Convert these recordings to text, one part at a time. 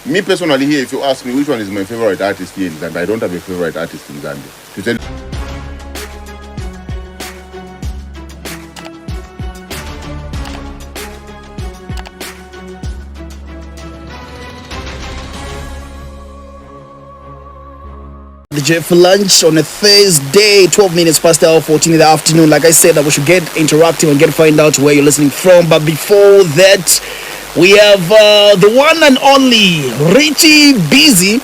Me personally here, if you ask me which one is my favorite artist here in Zambia, I don't have a favorite artist in Zambia. To tell you, The J for lunch on a Thursday, 12 minutes past the hour 14 in the afternoon. Like I said, that we should get interactive and find out where you're listening from. But before that, we have the one and only Rich Bizzy.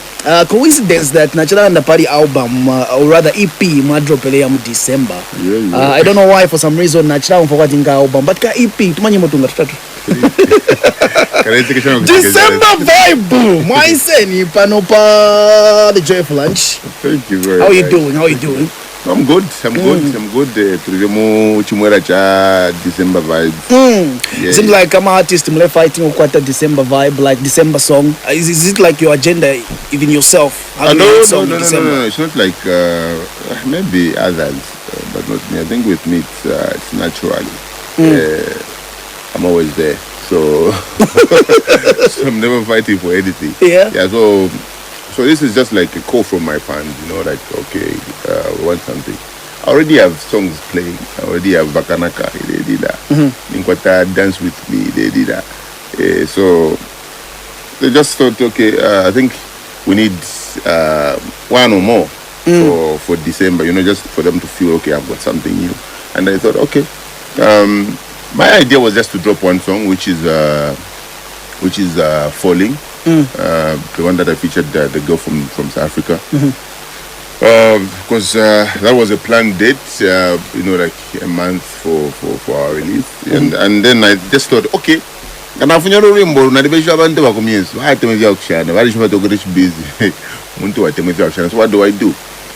Coincidence that Natural and the Party album, or rather EP, drop in December. I don't know why, for some reason, Natural forgetting album, but EP, December vibe. My son, Panopa, the J for lunch. thank you very much. How are you doing? I'm good. I'm good. December vibe. Yeah. Seems like I'm an artist. I'm fighting quite a December vibe, like December song. Is it like your agenda, even yourself? No. It's not like maybe others, but not me. I think with me, it's naturally. I'm always there, so, so I'm never fighting for anything. Yeah. So this is just like a call from my fans, like, okay, we want something. I already have songs playing. I already have Bakanaka, they did that. Ninkwata, Dance With Me, they did that. So they just thought, okay, I think we need one or more for December, just for them to feel, okay, I've got something new. And I thought, okay, my idea was just to drop one song, which is Falling. The one that I featured, the girl from South Africa, because that was a planned date, like a month for our release, and then I just thought, okay, and I've remember so what do I do?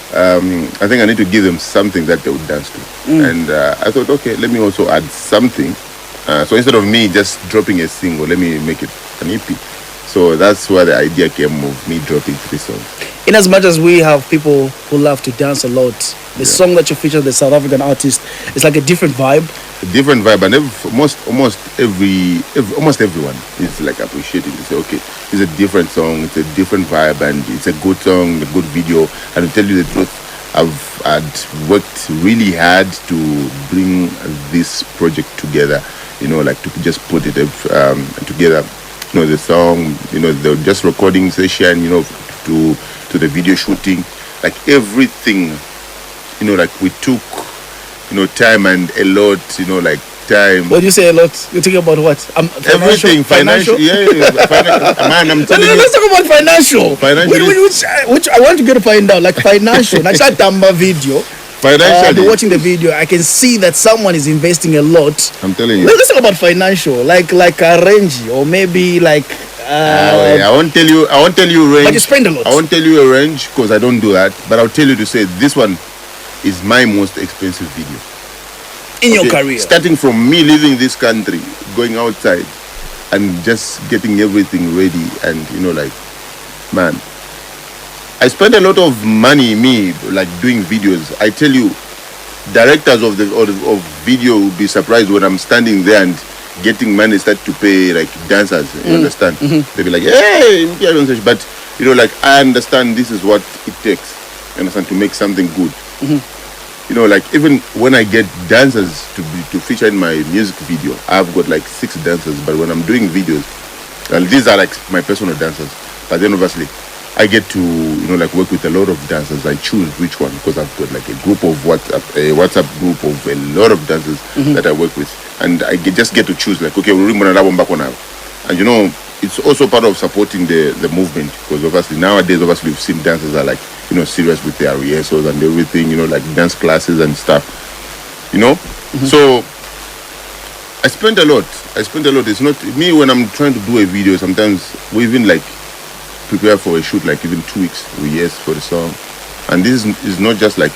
I think I need to give them something that they would dance to, and I thought, okay, let me also add something. So instead of me just dropping a single, let me make it an EP. So that's where the idea came of me dropping 3 songs. In as much as we have people who love to dance a lot, the song that you featured, the South African artist, is like a different vibe. A different vibe, and almost everyone is like appreciating it. Say, okay, it's a different song, it's a different vibe, and it's a good song, a good video. And to tell you the truth, I'd worked really hard to bring this project together. Like to just put it together. The song, the just recording session, to the video shooting, like everything, like we took, time and a lot, like time. What do you say a lot? You're talking about what? Everything, financial. Man, I'm telling you. Let's talk about financial. Which I want to get to find out, like financial. Nacha Tamba video. Financially, I've been watching the video. I can see that someone is investing a lot. I'm telling you. Let's talk about financial, like a range, or maybe like. I won't tell you range. But you spend a lot. I won't tell you a range because I don't do that. But I'll tell you to say this one is my most expensive video in your career. Starting from me leaving this country, going outside, and just getting everything ready, and like, man. I spend a lot of money, like doing videos. I tell you, directors of video will be surprised when I'm standing there and getting money start to pay like dancers. You understand? They'll be like, hey, but like I understand this is what it takes. You understand, to make something good. Like even when I get dancers to feature in my music video, I've got like 6 dancers. But when I'm doing videos, and these are like my personal dancers. But then obviously, I get to, like work with a lot of dancers. I choose which one because I've got like a group of WhatsApp group of a lot of dancers that I work with, and I just get to choose like, okay, we'll bring one back on now, and it's also part of supporting the movement because obviously nowadays we've seen dancers are like serious with their rehearsals and everything, like dance classes and stuff, So I spend a lot. It's not me when I'm trying to do a video. Sometimes we even like prepare for a shoot like even 2 weeks rehearse for the song, and this is not just like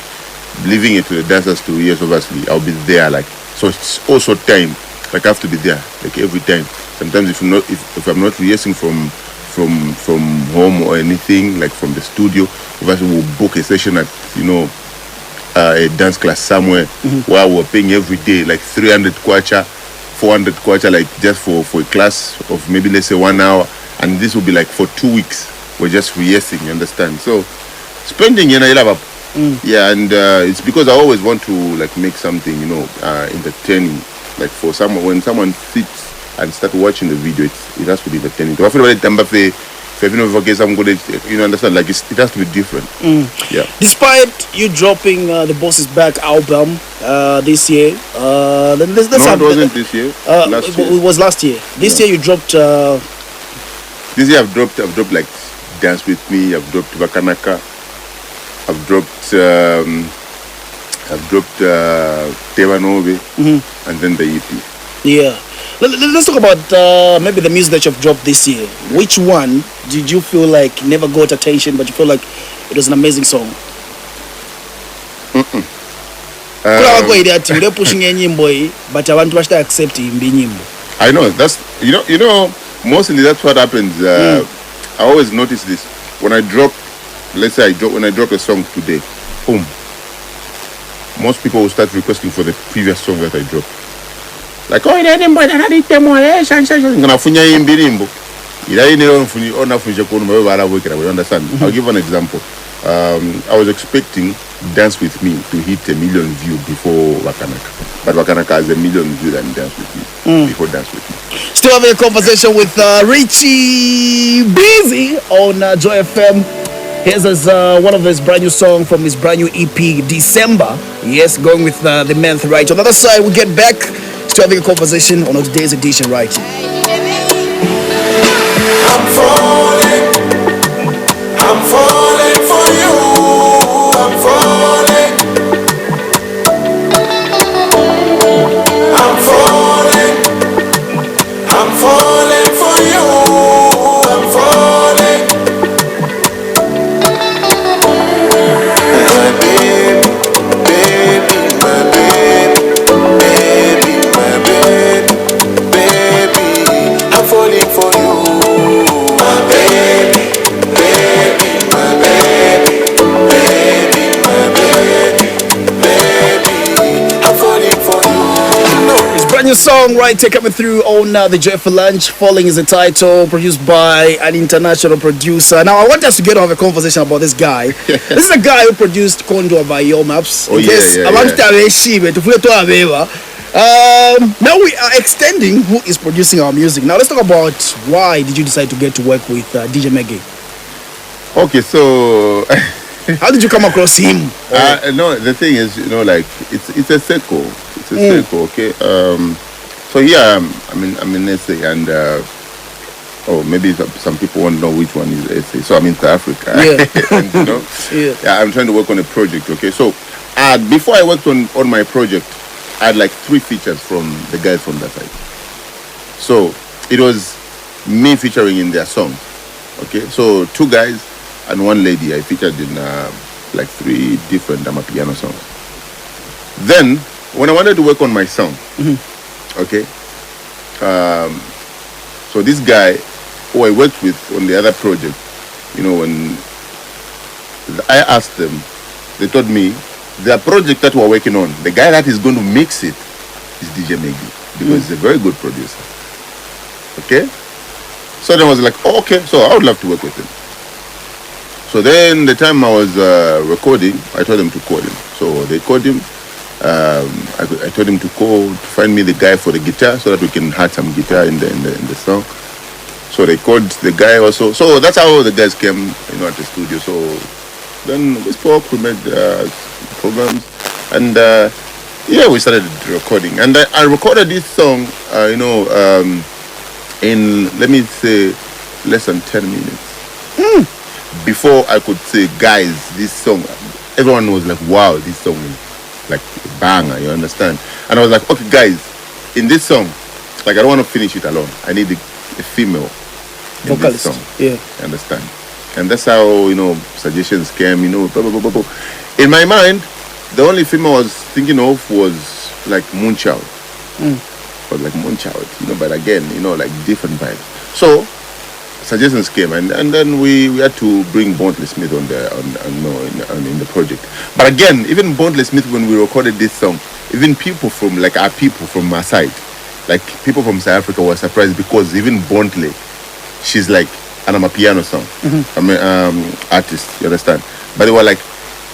leaving it to the dancers to rehearse. Obviously I'll be there, like, so it's also time, like I have to be there like every time. Sometimes if I'm not rehearsing from home or anything, like from the studio, obviously we'll book a session at a dance class somewhere where we're paying every day like 300 kwacha, 400 kwacha, like just for a class of maybe let's say 1 hour. and this will be like for 2 weeks. We're just rehearsing, you understand? So spending, yeah, and it's because I always want to like make something, entertaining. Like for someone, when someone sits and start watching the video, it has to be entertaining. You understand? Like it has to be different. Yeah. Despite you dropping the Boss Is Back album this year, No, it wasn't this year. Last year. It was last year. This year you dropped. This year I've dropped like Dance With Me. I've dropped Vakanaka. I've dropped Tevanove, and then the EP. Yeah. Let's talk about maybe the music that you've dropped this year. Which one did you feel like never got attention, but you feel like it was an amazing song? Pushing a nyimbo, but I want to accept nyimbo. I know that's mostly that's what happens. I always notice this when I drop. Let's say when I drop a song today, boom. Most people will start requesting for the previous song that I dropped. Like, oh, you understand? I'll give an example. I was expecting Dance With Me to hit 1 million views before Wakanaka. But Wakanaka has 1 million views and Dance With Me before Dance With Me. Still having a conversation with Rich Bizzy on Joy FM. Here's one of his brand new songs from his brand new EP, December. Yes, going with the month right. On the other side, we get back. Still having a conversation on today's edition right here. I'm falling for you. I'm falling for you. I'm falling. My baby, my baby, I'm falling for you. My baby, my baby, I'm falling for you. His brand new song, right, take me through on the Joy for Lunch. Falling is the title, produced by an international producer. Now, I want us to get off a conversation about this guy. This is a guy who produced Condor by Yo Maps. Oh, yeah. Now we are extending who is producing our music. Now, let's talk about why did you decide to get to work with DJ Megi? Okay, so How did you come across him? no, the thing is, like it's a circle. It's a circle, okay. So here I'm in SA, and maybe some people won't know which one is SA. So I'm in South Africa. Yeah. And, yeah, I'm trying to work on a project. Okay, so before I worked on my project, I had like 3 features from the guys from that side. So it was me featuring in their song. Okay, so 2 guys and 1 lady I featured in like 3 different piano songs. Then when I wanted to work on my song, okay, so this guy who I worked with on the other project, when I asked them, they told me the project that we're working on, the guy that is going to mix it is DJ Megi, because he's a very good producer. Okay, so then I was like, oh, okay, so I would love to work with him. So then the time I was recording, I told them to call him. So they called him. I told him to find me the guy for the guitar so that we can add some guitar in the song. So they called the guy also. So that's how the guys came, at the studio. So then we spoke, we made programs, and we started recording. And I recorded this song, in, let me say, less than 10 minutes. Before I could say, guys, this song, everyone was like, wow, this song is like a banger, you understand? And I was like, okay, guys, in this song, like, I don't want to finish it alone. I need a female vocalist in this song. Yeah. You understand? And that's how, suggestions came, blah, blah, blah, blah, blah. In my mind, the only female I was thinking of was like Moonchild. Or like Moonchild, but again, like different vibes. So suggestions came, and then we had to bring Bontley Smith in the project. But again, even Bontley Smith, when we recorded this song, even people from our side, like people from South Africa, were surprised because even Bontley she's like, and I'm a piano song. I'm a artist, you understand? But they were like,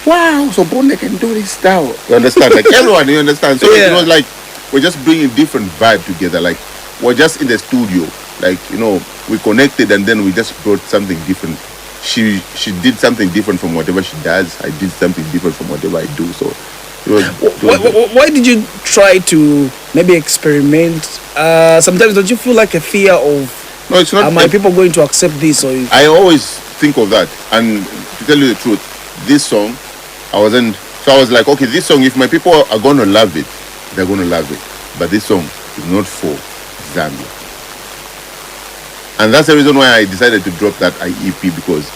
wow, so Bonde can do this style. You understand? Like everyone, you understand? So it was like, we're just bringing different vibe together. Like, we're just in the studio. Like, we connected and then we just brought something different. She did something different from whatever she does. I did something different from whatever I do. So why did you try to maybe experiment? Sometimes don't you feel like a fear of, no, it's not. Are my people going to accept this? Or I always think of that. And to tell you the truth, this song, I was like, okay, this song, if my people are going to love it, they're going to love it. But this song is not for Zambia. And that's the reason why I decided to drop that IEP, because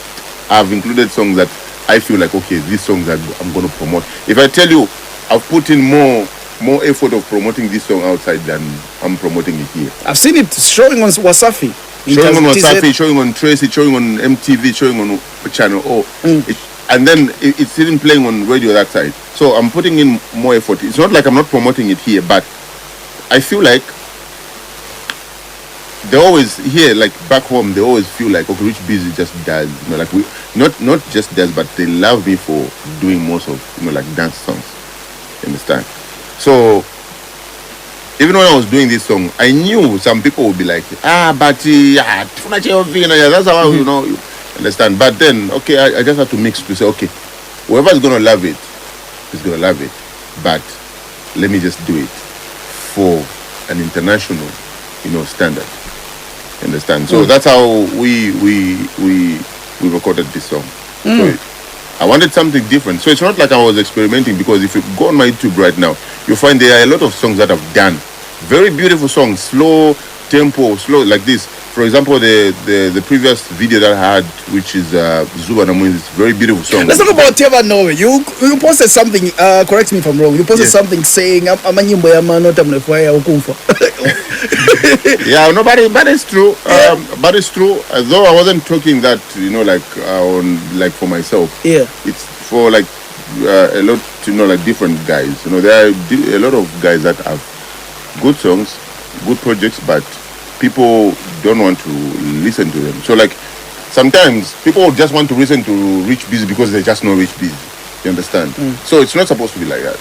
I've included songs that I feel like, okay, these songs that I'm going to promote. If I tell you, I've put in more effort of promoting this song outside than I'm promoting it here. I've seen it showing on Wasafi. Showing on Wasafi, showing on Tracy, showing on MTV, showing on Channel O. And then it's even playing on radio that side. So I'm putting in more effort. It's not like I'm not promoting it here, but I feel like they always here, like back home, they always feel like, okay, Rich Bizzy just does, like we not just does, but they love me for doing most of like dance songs. You understand? So even when I was doing this song, I knew some people would be like, but that's how you understand. But then, okay, I just had to mix to say, okay, whoever's gonna love it is gonna love it, but let me just do it for an international, standard. Understand? So that's how we recorded this song. So I wanted something different. So it's not like I was experimenting, because if you go on my YouTube right now, you'll find there are a lot of songs that I've done. Very beautiful songs, slow tempo, slow like this. For example, the previous video that I had, which is Zuba Namu, is very beautiful song. Let's talk about Teva Norway. You posted something, correct me if I'm wrong. You posted something saying, I'm a nyimbo ya mano tamne fire ukumfa. Yeah, no, but it's true. But it's true. Though I wasn't talking that, on like for myself. Yeah. It's for like a lot, like different guys. There are a lot of guys that have good songs, good projects, but people don't want to listen to them. So like sometimes people just want to listen to Rich Bizzy because they just know Rich Bizzy. You understand? So it's not supposed to be like that.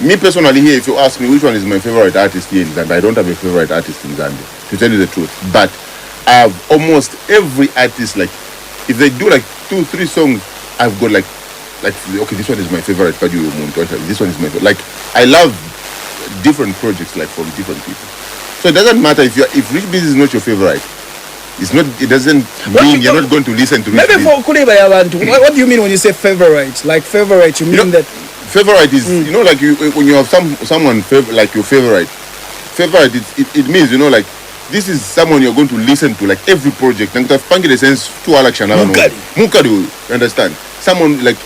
Me personally here, if you ask me which one is my favorite artist here in Zambia, I don't have a favorite artist in Zambia, to tell you the truth. But I have almost every artist, like if they do like 2-3 songs, I've got like okay, this one is my favorite, this one is my favorite. Like I love different projects, like from different people. So it doesn't matter if Rich Bizzy is not your favorite. It doesn't mean you're not going to listen to Rich Bizzy. Maybe for Kuriba Yabantu, what do you mean when you say favorite? Like favorite, you mean that favorite is like when you have someone like your favorite. Favorite it means like this is someone you're going to listen to like every project. And funky the sense to Mukadi, you understand? Someone like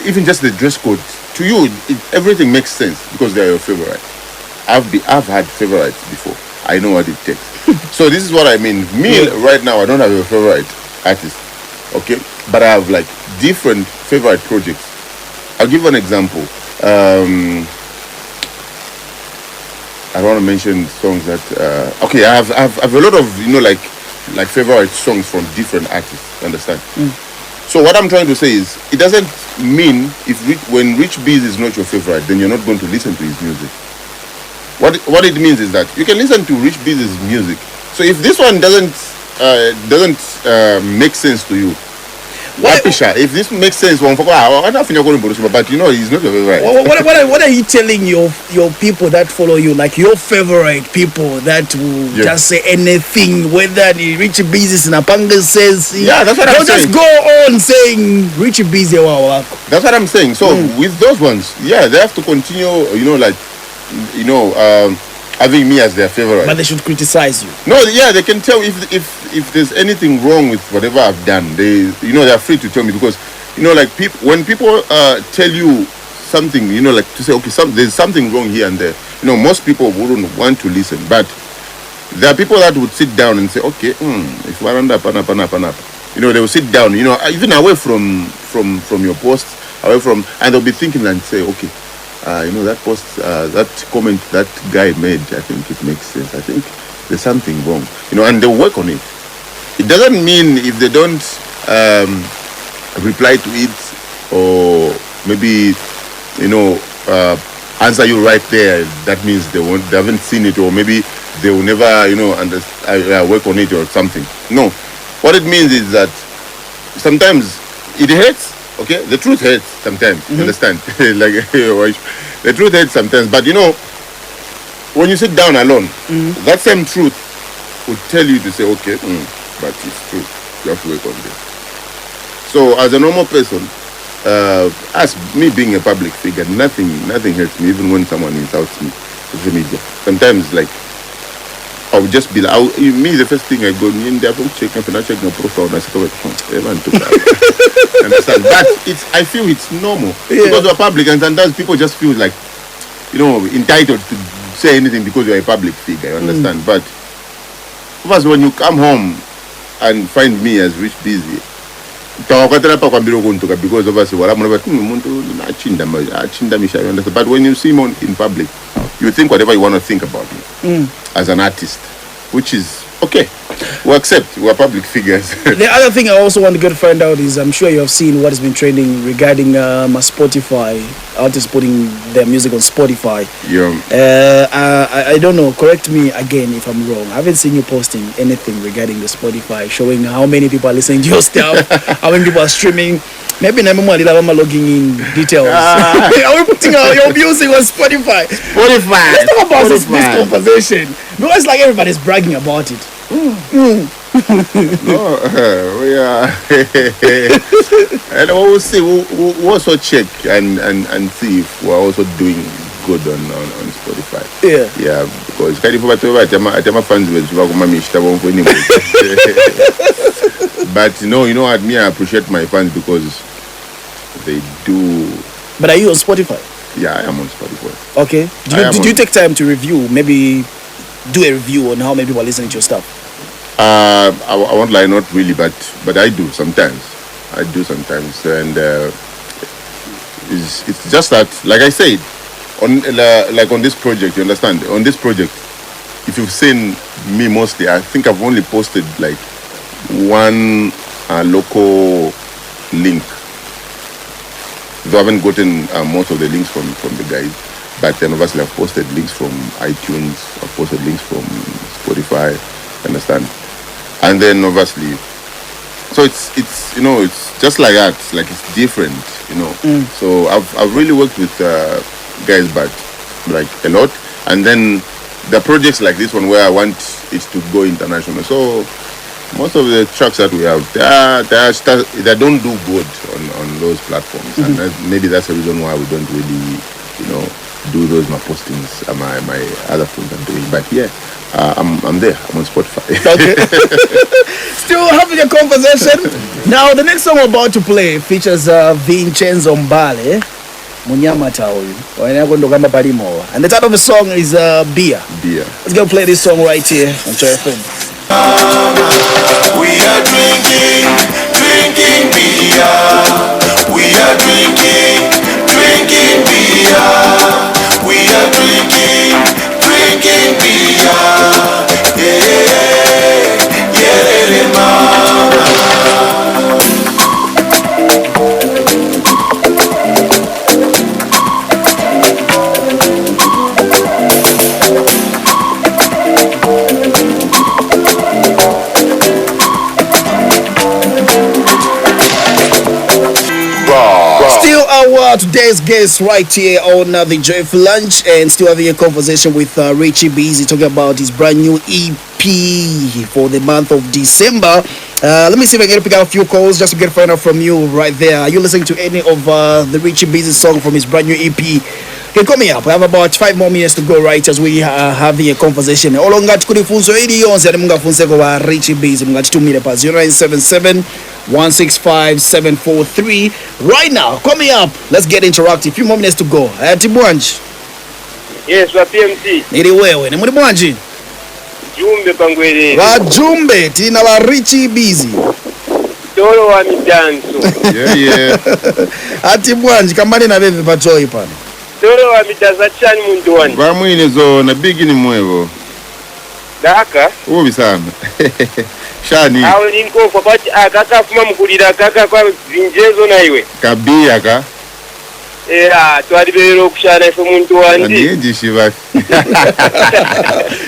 even just the dress code to you, everything makes sense because they are your favorite. I've had favorites before. I know what it takes. So this is what I mean. Me right now, I don't have a favorite artist, okay? But I have like different favorite projects. I'll give an example. I don't want to mention songs that. Okay, I have a lot of like favorite songs from different artists. Understand? So what I'm trying to say is, it doesn't mean when Rich Bizzy is not your favorite, then you're not going to listen to his music. What it means is that you can listen to Rich Bizzy's music. So if this one doesn't make sense to you, if this makes sense, but he's not your favorite. What are you telling your people that follow you, like your favorite people that will just say anything, whether the Rich Bizzy Sinapanga says? Yeah, that's what I'm saying. Just go on saying Rich Bizzy. That's what I'm saying. So with those ones, they have to continue, having me as their favorite. But they should criticize you. No, they can tell if there's anything wrong with whatever I've done. They're free to tell me, because like when people tell you something, like to say, okay, there's something wrong here and there. Most people wouldn't want to listen, but there are people that would sit down and say, okay, if we're under they will sit down, even away from your posts, and they'll be thinking and say, okay, that post, that comment that guy made, I think it makes sense. I think there's something wrong, and they'll work on it. It doesn't mean if they don't reply to it, or maybe answer you right there, that means they haven't seen it, or maybe they will never work on it or something. No, what it means is that sometimes it hurts. Okay, the truth hurts sometimes. You understand? Like the truth hurts sometimes, but when you sit down alone, that same truth would tell you to say, okay, but it's true. You have to work on this. So as a normal person, as me being a public figure, nothing hurts me, even when someone insults me. Social media. Sometimes, like, I would just be like, the first thing I go in there, I'm checking my profile, and I say, understand? But I feel it's normal because we're public, and sometimes people just feel like, entitled to say anything because you're a public figure. You understand? But first, when you come home and find me as Rich Bizzy, because of us, but when you see me in public, you think whatever you want to think about me as an artist, which is okay. We accept. We are public figures. The other thing I also want to get to find out is, I'm sure you have seen what has been trending regarding Spotify, artists putting their music on Spotify. Yeah. I don't know, correct me again if I'm wrong. I haven't seen you posting anything regarding the Spotify, showing how many people are listening to your stuff, how many people are streaming. Maybe I'm logging in details. Are we putting your music on Spotify? Spotify. Let's talk about this conversation. Because like everybody's bragging about it. No, we are. And we'll see. We'll also check and see if we're also doing good on Spotify. Yeah, because fans but what, me, I appreciate my fans because they do. But are you on Spotify? Yeah, I am on Spotify. Okay. Did you take time to review, maybe do a review on how many people are listening to your stuff? I won't lie, not really, but I do sometimes. And it's just that, like I said, on this project, you understand? On this project, if you've seen me mostly, I think I've only posted like one local link. So I haven't gotten most of the links from the guys, but then obviously I've posted links from iTunes, I've posted links from Spotify, understand? And then obviously, so it's just like that, like it's different, So I've really worked with guys, but like a lot, and then the projects like this one where I want it to go international. So most of the tracks that we have, they don't do good on those platforms, and maybe that's the reason why we don't really, do those my postings, my other things I'm doing. But yeah, I'm there. I'm on Spotify. Okay. Still having a conversation. Now the next song we're about to play features Vincenzo Mbale, Munyamata huyu, and the title of the song is Beer. Let's go play this song right here on Joy FM. We are drinking beer. We are drinking beer. We are drinking beer. Yeah, mama. Today's guest right here on the Joyful Lunch, and still having a conversation with Rich Bizzy, talking about his brand new EP for the month of December. Let me see if I can pick out a few calls just to get find out from you right there. Are you listening to any of the Rich Bizzy song from his brand new EP? You can call me up. I have about 5 more minutes to go right as we are having a conversation. Olongati kuri funzo ili yonse munga funseko wa Rich Bizzy mungati tumile pa 0977 165-743. Right now, call me up. Let's get interactive. Few more minutes to go. Tibwanji. Yes, wa PMC. Nili wewe. Ni muri bwanji? Jumbe pangwele. Wa jumbe tina wa Rich Bizzy. Toro wa midanso. Yeah. Ati bwanji kambani na bebe patroi pana. Toro wa midaza chani mundu wani. Vamwine zo na bigi ni mwevo. Daka? Ubi sana. Shani. Awe ninko kwa pati akaka fuma mkulira kaka kwa vinjezo na iwe. Kabia ka. Twalibero okushana ife muntu wandi. Ndiye jishiva.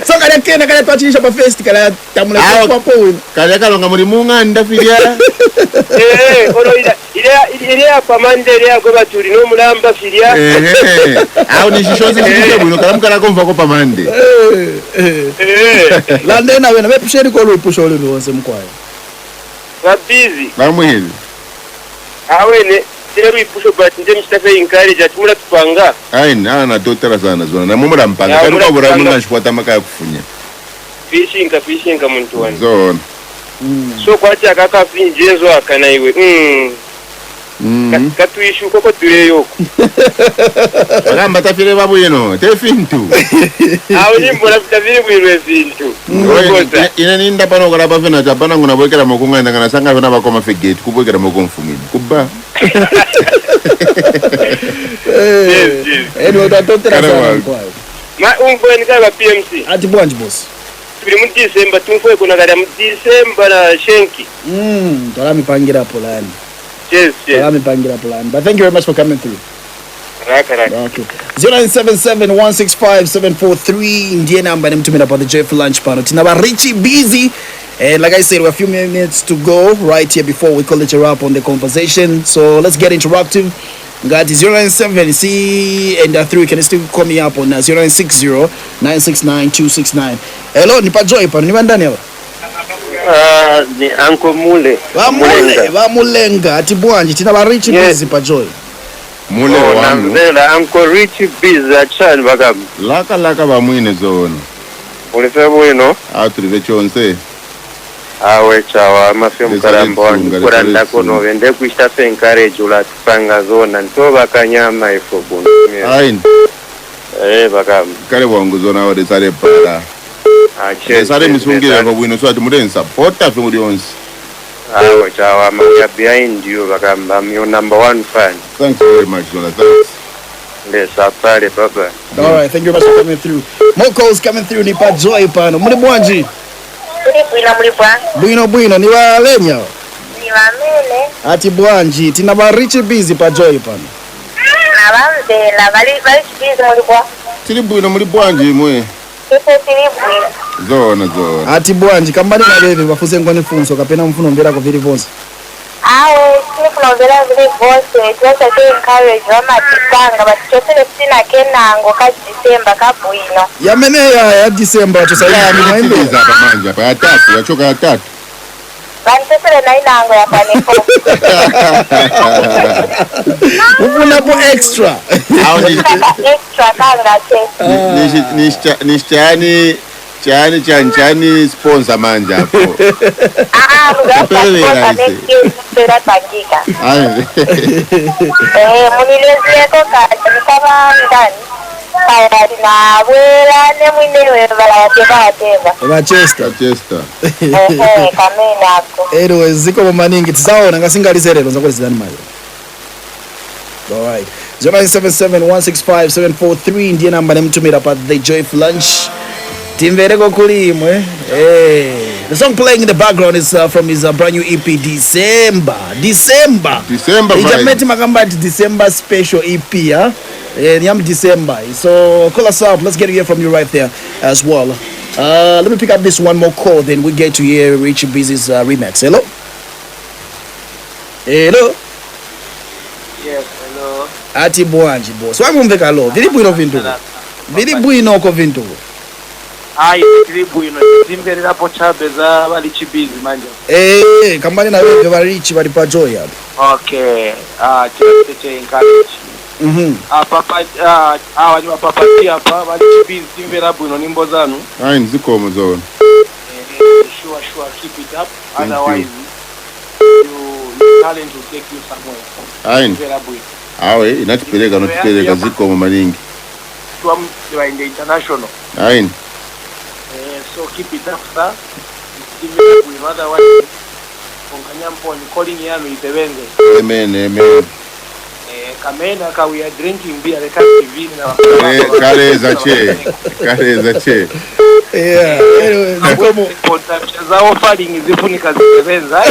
So kale kena kale twachilisha pa fest kale tamula kwa po. Kale kalonga muri munga ndafiria. Ono ile apa mande ile agoba tuli no mulamba firia. Au nishishoze ndike buno kalamukala komva ko pamande. Lande na wena bepusheni ko lupusho ole wonse mkwayo. Ba busy. Bamwezi. Awene Tero ipusho but nje mstafe encourage atumula tupanga. Na dotera sana zona. Na mumula mpanga. Kanu kwa bora munga shipata maka ya kufunya. Fishinga muntu wani. Zona. So kwa ati akaka finjezo akana iwe. Katuishu koko tule yoko. Wakamba tafile babu yeno. Tefintu. Awe mbona vitavili mwilwe fintu. Ina ninda pano kwa lapa fina chapana nguna boekera mokunga enda kana sanga fina bakoma fegate. Kuboekera mokunga mfumini. Kuba. Eno utatotera sana mkwayo. Umfwe nikaba PMC. Ati bwanji boss. Tuli mu December tumfwe kuna kada mu December na shenki. Tolami pangira polani. Yes. Tolami pangira polani. But thank you very much for coming through. Raka. Okay. 0977-165-743 ndiye namba nimtumira pa the Joyful Lunch panel. Tinaba Rich Bizzy. And like I said, we're a few minutes to go right here before we call it a wrap on the conversation. So let's get interactive. Got 097 C and 3. Can you still call me up on 0960-969-269. Hello, nipa Joy pa ni bandani hapa. Ni Uncle Mule. Wa mulenga ati bwanji tinaba Rich Bizzy pa Joy. Mule wangu. Nambela Uncle Rich Bizzy achani bagamu. Laka ba mwine zona. Ulife bueno. Tulive chonse. Awe chawa mafyo mkaramba wangu kuranda kono wende kuishta encourage ula tupanga zona ntoba kanyama ifo kuno. Bagamu. Kale wangu zona wade sare para. Sare misungile kwa bwino so ati muden supporta fe muri onse. Awe chawa mafya behind you bagamu. I'm your number one fan. Thanks very much Zona. Thanks. Yes, apale baba. All right, thank you very much for coming through. More calls coming through nipa Joy pano. Muli bwanji. Bwino ni walenya. Ni wamele. Ati bwanji tinaba Rich Bizzy pa Joy pano. Abambela bali busy mulikuwa. Tili bwino muli bwanji mwe. Zona. Ati bwanji kambani na bebe bafuze ngone funso kapena mfuno mbera ko vili vonse. Sifuna mbera vili vonse twasa to encourage mama tikanga batotele sina kenango ka December ka bwino. Yamene ya December to saya ni mwende za pamanja pa atatu yachoka atatu. Bantotele na inango ya paneko. Ufuna po extra. Extra kanga Chani sponsor manja hapo. Spera tangika. Munilezie toka kama ndani. Para na wela ne mwinewe bala wateva. Manchester. Kamena hapo. Anyway, ziko maningi tsaona ngasingalizerero nzakwezidani mali. All right. 0977-165-743 ndiye namba nimtumira pa the Joyful Lunch. Timvereko kulimwe. The song playing in the background is from his brand new EP December. Ijameti makambati December special EP, Nyam December. So call us up. Let's get to hear from you right there as well. Let me pick up this one more call, then we get to hear Rich Bizzy's remix. Hello. Yes, hello. Ati bwanji boss. Wamumveka lo. Vili bwino ko vintu. Tribu timberera hapo chabeza bali chibizi manja. Kambani na wewe bali Rich bali pa Joy hapo. Okay. Chete encourage. Papa wanywa papa hapa bali chibizi timberera bwino nimbo zanu. Ziko mzona. Sure keep it up. Otherwise you talent will take you somewhere. Inatupeleka ziko maningi. Tuwa in the international. So keep it up, sir. Give me another one. Onganyampo ni calling yami itebenge. Amen. Kamena ka we are drinking beer the TV na. Kale za che. Yeah. Anyway, zikomo. Zao falling zifunika zisebenza.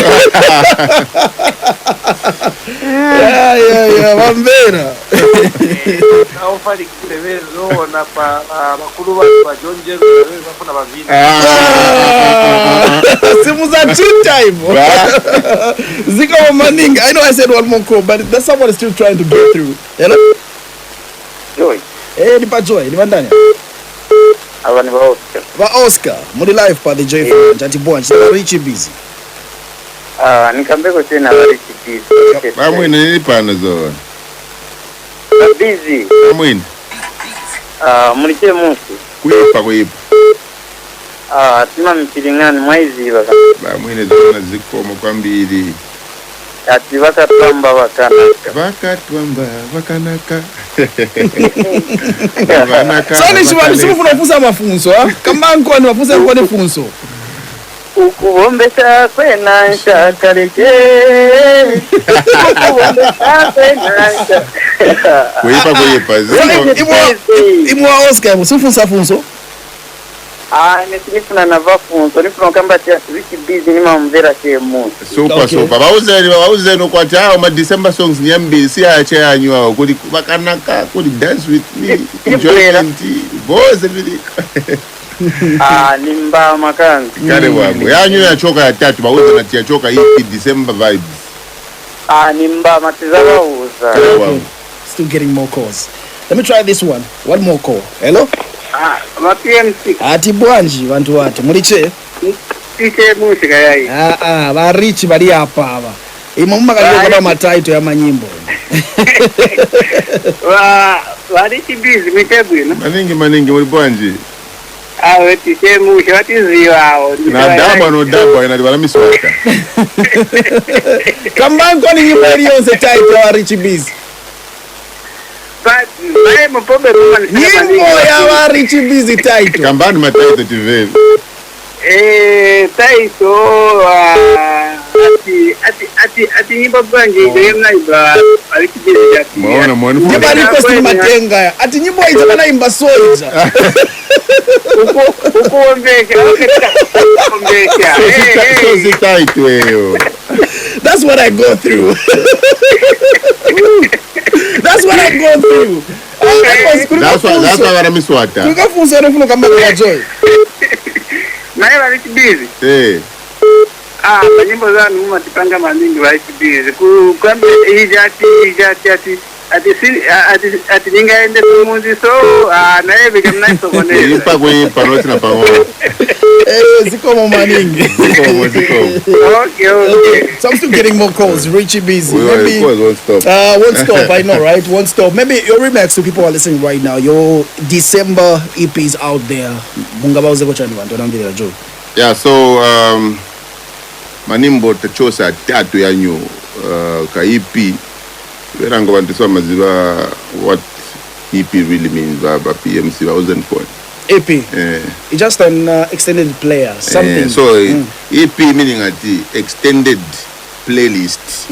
Yeah, Mambera. Zao falling zisebenza na pa bakuru ba Jonje bafuna bavina. Simuza two time. Zikomo maning. I know I said one more call, but there's someone still trying to get through. Hello? Joy. Nipa Joy, ni bandani. Aba ni ba Oscar. Ba Oscar, mudi live pa the J Flange ati Bwanji, Rich Bizzy. Nikambeko tena Rich Bizzy. Bamwene ni pana zo. Bizzy. Bamwene. Mulike musi. Kuipa. Tima mchilingani mwaizi baka. Bamwene zona zikomo kwambiri. Ati bakatwamba bakanaka. Bakanaka. Soni shimani sifuna kufusa mafunzo, ha? Kama nkoni wafusa nkoni funzo. Ukubombesa kwena nshakareke. Ukubombesa kwena nshakareke. Kuipa. Imwa Oscar, sifusa funzo. Nifuna nava funzo, nifuna kamba tia Rich Bizzy ni mamvera chemu. Super. Bauze no kwa chao ma December songs nyambi si ache yanyu kuli bakanaka kuli dance with me. Enjoyment. Boze bili. Nimba makanzi. Kale wangu. Yanyu ya choka ya tatu bauze na tia choka hii December vibes. Nimba matizaba uza. Kale wangu. Still getting more calls. Let me try this one. One more call. Hello? Ma PMC. Ati Bwanji vantu watu muliche? Tike musika yai. Ba Rich bali hapa aba. Imumma kalio kwa mataito ya manyimbo. Wa Rich Bizzy mitebwino. Maningi muri Bwanji. Weti chemu shwati ziwao. Na dabo ina dibala miswaka. Kambanko ni nyimbo yonse title ya Rich Bizzy. Nyimbo ya Rich Bizzy title. Kambani mataito TV. Taito ati nyimbo Bwanji ngemna iba Rich Bizzy ati. Muone. Nyimbo request ni matenga. Ati nyimbo hizo na imba soja. Ukuombeka. So title wewe. That's what I go through. That's what I go through. That's why wana miswata. Kukafunza nifuna kama kwa Joy. Na ila Rich Bizzy. Nyimbo zangu matipanga maningi wa Rich Bizzy. Kwamba ati ningaende tumuzi so na hivi kama naisogoleza. Ipa noti na pango. Zikomo maningi. Okay. So I'm still getting more calls. Rich Bizzy. Maybe won't stop. Won't stop. I know, right? Won't stop. Maybe your remix to people who are listening right now. Your December EP is out there. Mungabauze ko chani bantu nambira Joe. Yeah, so manimbo tachosa tatu yanyu ka EP. Werango bantu so maziba what EP really means ba PMC 1000 point. EP. It's just an extended player. Something. So EP meaning at extended playlist.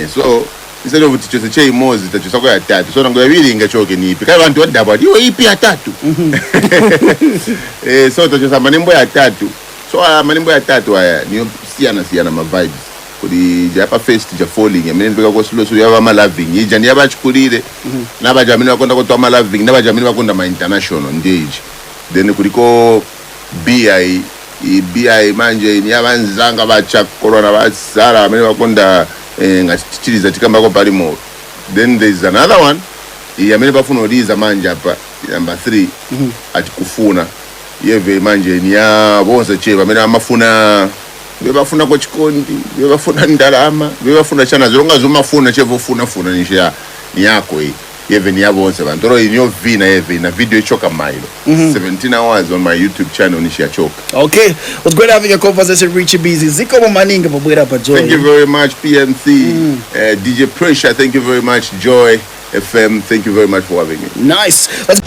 So instead of tichosa chei mozi tachosa kwa ya tatu. So nango yabili ingachoke ni EP. Kaya bantu wadaba yo EP ya tatu. So tachosa manimbo ya tatu. So manimbo ya tatu haya ni siana ma vibes. Kuri japa first ja falling emene beka ko slow so yaba ma loving ijani yaba chikulire nabajamini bakonda ko twa ma loving nabajamini bakonda ma international stage then kuliko BI manje ni yabanzanga bacha corona basara amene bakonda ngachiriza tikamba ko palimo. Then there is another one yamene bafuna uliza manje hapa number 3 ati kufuna yeve manje ni ya bonse cheva amene amafuna bebafuna ko chikondi bebafuna ndalama bebafuna chana zonga zomafuna chevofuna nisha ni yako hii yeve ni yabonse bantoro inyo vina yeve na video choka mailo 17 hours on my YouTube channel nisha choka. Okay, it was great having a conversation with Rich Bizzy. Zikomo maninga babwera pa Joy. Thank you very much PMC. DJ Pressure, thank you very much Joy FM, thank you very much for having me. Nice. Let's